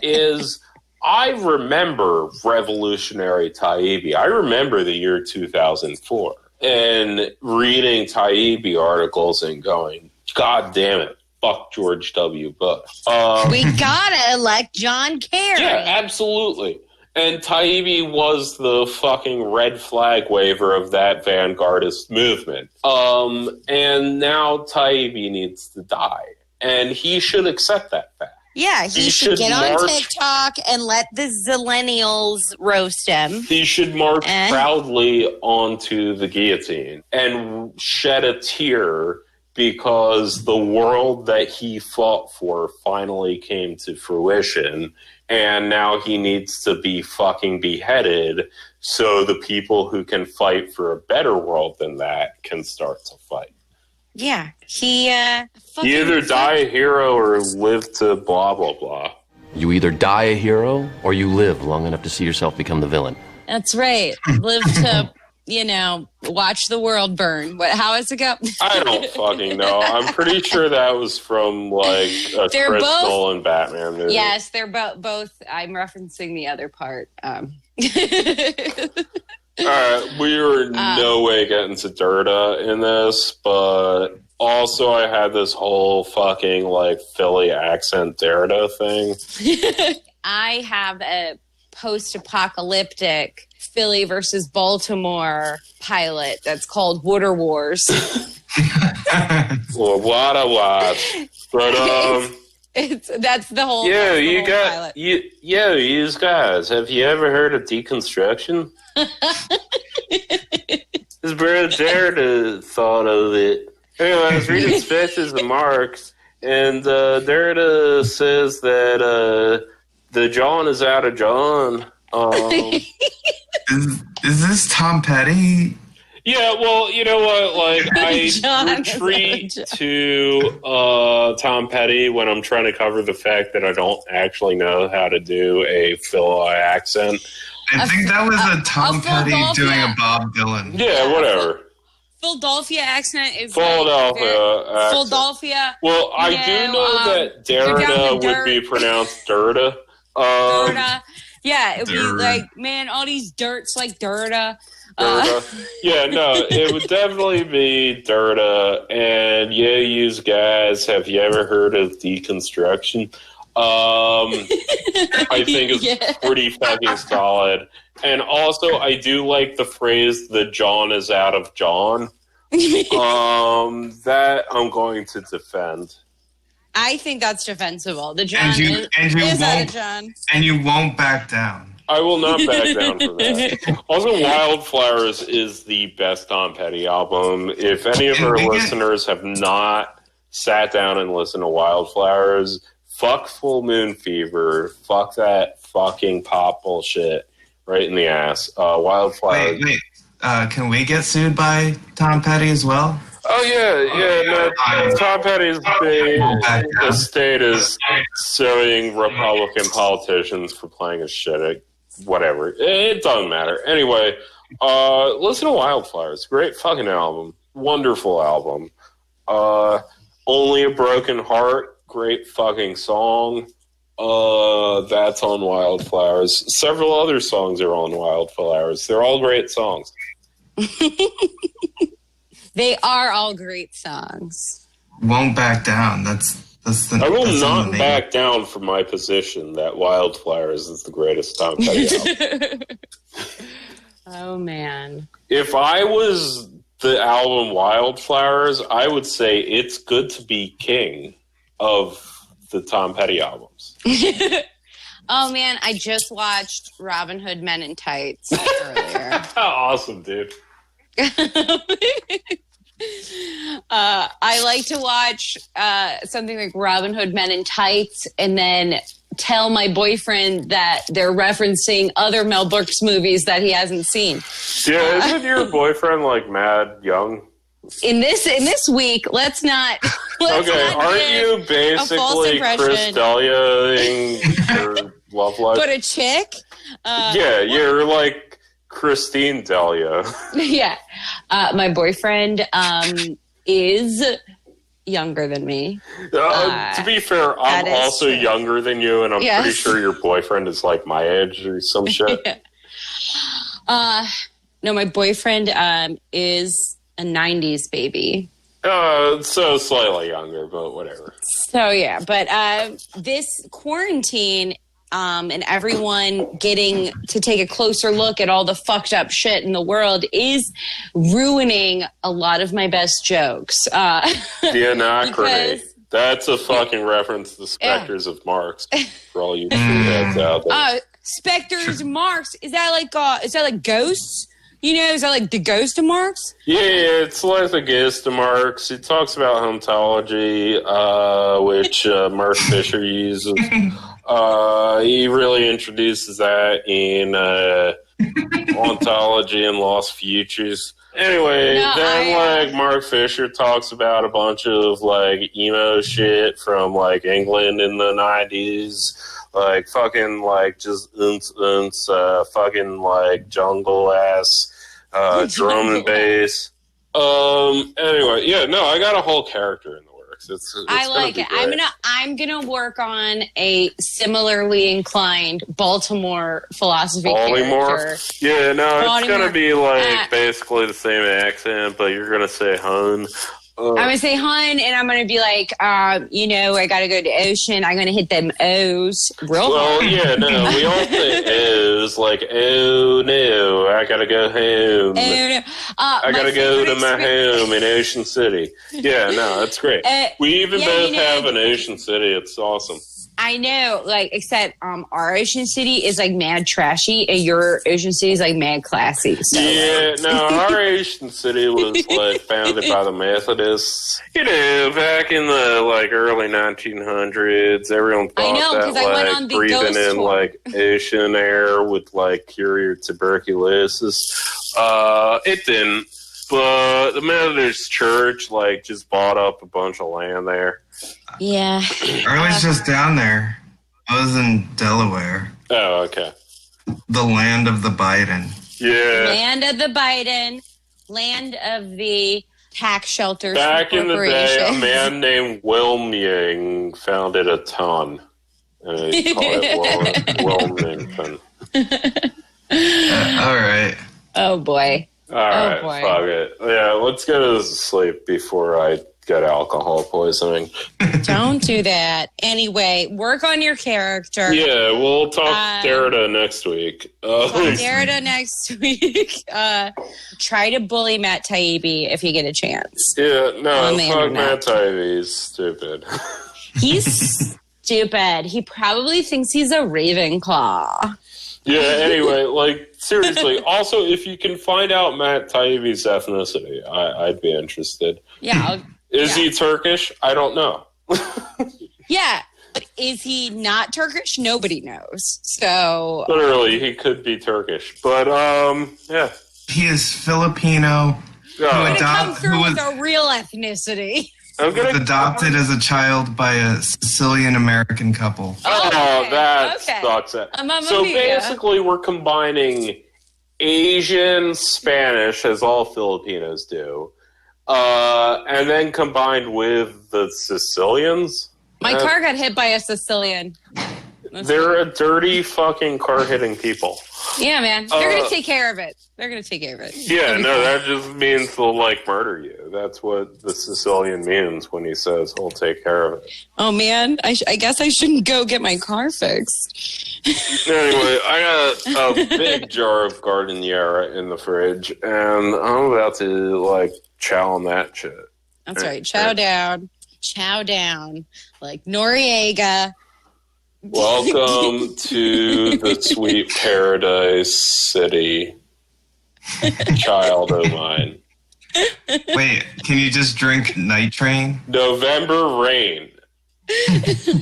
is I remember revolutionary Taibbi. I remember the year 2004 and reading Taibbi articles and going, God damn it, fuck George W. Bush.
We gotta elect John Kerry.
Yeah, absolutely. And Taibbi was the fucking red flag waver of that vanguardist movement. And now Taibbi needs to die. And he should accept that fact.
Yeah, he should get on TikTok and let the zillennials roast him.
He should march proudly onto the guillotine and shed a tear because the world that he fought for finally came to fruition, and now he needs to be fucking beheaded so the people who can fight for a better world than that can start to fight.
Yeah, he
you either die a hero or live to blah, blah, blah.
You either die a hero or you live long enough to see yourself become the villain.
That's right. Live to, watch the world burn. How does it go?
I don't fucking know. I'm pretty sure that was from, like, a Chris Nolan Batman movie.
Yes, they're both. I'm referencing the other part.
All right, we were no way getting to Derrida in this, but also I had this whole fucking, like, Philly accent Derrida thing.
I have a post-apocalyptic Philly versus Baltimore pilot that's called Water Wars.
Well, what a watch. But,
that's the whole.
Yeah, you guys. Have you ever heard of deconstruction? His brother Derrida thought of it. Anyway, I was reading Sketches of Marx, and Derrida says that the Jawn is out of Jawn.
Is this Tom Petty?
Yeah, well, you know what? Like, I retreat to Tom Petty when I'm trying to cover the fact that I don't actually know how to do a Philly accent.
I think that was a Tom Petty doing a Bob Dylan.
Yeah, whatever.
Philadelphia accent is
Philadelphia.
Philadelphia.
Well, I do know that Derrida would be pronounced Derrida.
Derrida. Yeah, it would be like, man, all these dirts like Derrida.
Yeah, no, it would definitely be Derrida. And yeah, you guys, have you ever heard of deconstruction? I think is pretty fucking solid. And also, I do like the phrase, the Jawn is out of Jawn. That I'm going to defend.
I think that's defensible. The Jawn is out of Jawn.
And you won't back down.
I will not back down from that. Also, Wildflowers is the best Tom Petty album. If any of our listeners have not sat down and listened to Wildflowers, fuck Full Moon Fever. Fuck that fucking pop bullshit right in the ass. Wildflowers.
Wait. Can we get sued by Tom Petty as well?
Oh, yeah. No, Tom Petty's estate is suing Republican politicians for playing his shit. Whatever. It doesn't matter. Anyway, listen to Wildflowers. Great fucking album. Wonderful album. Only a Broken Heart. Great fucking song. That's on Wildflowers. Several other songs are on Wildflowers. They're all great songs.
They are all great songs.
Won't back down.
I will not back down from my position that Wildflowers is the greatest Tom Petty album.
Oh, man.
If I was the album Wildflowers, I would say it's good to be king of the Tom Petty albums.
Oh, man, I just watched Robin Hood Men in Tights earlier.
Awesome, dude.
I like to watch something like Robin Hood Men in Tights and then tell my boyfriend that they're referencing other Mel Brooks movies that he hasn't seen.
Yeah, isn't your boyfriend like mad young?
In this week, let's not
aren't you basically Chris D'Elia in your love life?
But a chick?
Yeah, you're like Christine D'Elia.
Yeah. My boyfriend is younger than me.
To be fair, I'm also
true.
Younger than you, and I'm pretty sure your boyfriend is like my age or some shit.
No, my boyfriend is a 90s baby.
So slightly younger, but whatever.
So, yeah. But this quarantine and everyone getting to take a closer look at all the fucked up shit in the world is ruining a lot of my best jokes.
The Anachrony. That's a fucking reference to the Spectres of Marx for all you heads out there.
Spectres of Marx. Is that like ghosts? You know, is that like the ghost of Marx?
Yeah, it's like the ghost of Marx. He talks about ontology, which Mark Fisher uses. He really introduces that in Ontology and Lost Futures. Anyway, Mark Fisher talks about a bunch of like emo shit from like England in the 90s. Like fucking like just fucking like jungle ass drum and bass. Anyway, yeah, no, I got a whole character in the works. It's
I like it.
Great.
I'm gonna work on a similarly inclined Baltimore philosophy character.
Yeah, no,
Baltimore.
it's gonna be like basically the same accent, but you're gonna say hun.
I'm gonna say hun, and I'm gonna be like, you know, I gotta go to the ocean. I'm gonna hit them O's real hard.
Yeah, no, we all say O's, like, oh no, I gotta go home.
Oh, no.
I gotta go to my home in Ocean City. Yeah, no, that's great. We even both have an Ocean City. It's awesome.
I know, like, except our Ocean City is like mad trashy, and your Ocean City is like mad classy. So,
yeah, no, our Ocean City was like founded by the Methodists. You know, back in the like early 1900s, everyone thought that like breathing in like ocean air would like cure your tuberculosis. It didn't, but the Methodist Church like just bought up a bunch of land there.
Yeah.
I was just down there. I was in Delaware.
Oh, okay.
The land of the Biden.
Yeah.
Land of the Biden. Land of the tax shelters.
Back in the day, a man named Wilmington founded a ton. And they call it Wilmington.
All right.
Oh, boy.
All right, fuck it. Yeah, let's go to sleep before I get alcohol poisoning.
Don't do that. Anyway, work on your character.
Yeah, we'll talk Derrida next week.
Derrida next week. Try to bully Matt Taibbi if you get a chance.
Yeah, no, fuck
internet.
Matt Taibbi. He's stupid.
He's stupid. He probably thinks he's a Ravenclaw.
Yeah, anyway, like, seriously. Also, if you can find out Matt Taibbi's ethnicity, I'd be interested.
Yeah.
Is he Turkish? I don't know.
Yeah. But is he not Turkish? Nobody knows. So
Literally, he could be Turkish. But, yeah.
He is Filipino.
come through with a real ethnicity.
Was adopted as a child by a Sicilian American couple.
Oh, that sucks. So basically, we're combining Asian, Spanish, as all Filipinos do, and then combined with the Sicilians.
My car got hit by a Sicilian.
They're a dirty fucking car-hitting people.
Yeah, man. They're going to take care of it. They're going to take care of it.
Yeah, no, that just means they'll, like, murder you. That's what the Sicilian means when he says he'll take care of it.
Oh, man. I guess I shouldn't go get my car fixed.
Anyway, I got a big jar of Gardeniera in the fridge, and I'm about to, like, chow on that shit.
That's right. Chow down. Chow down. Like Noriega.
Welcome to the sweet paradise city, child of mine.
Wait, can you just drink Night Train?
November rain.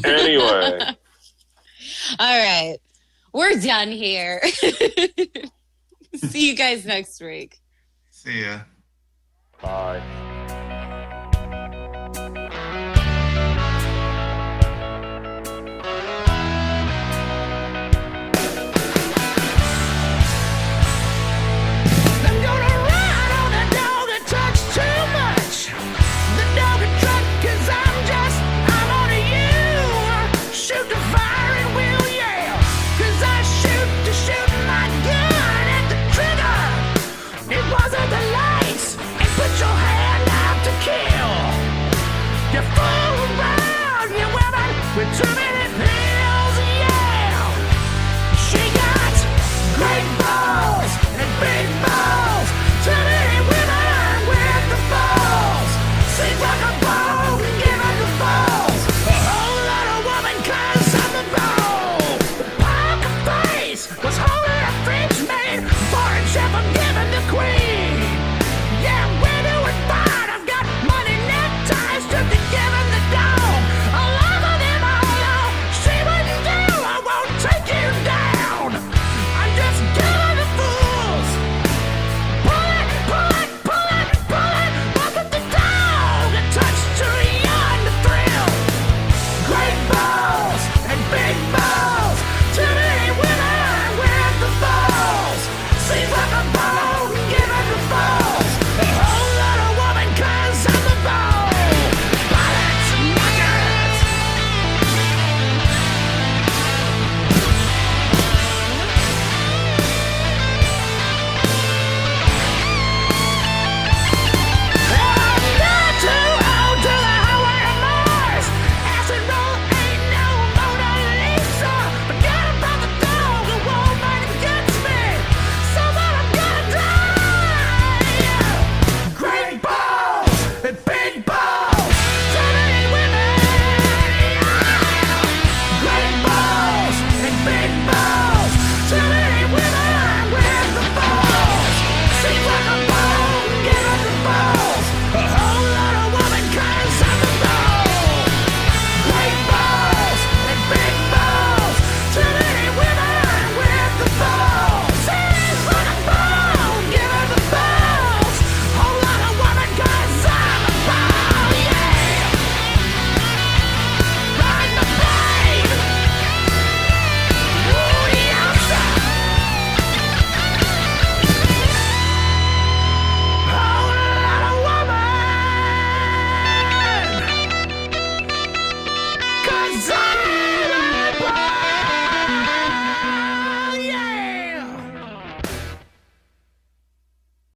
Anyway.
All right. We're done here. See you guys next week.
See ya.
Bye.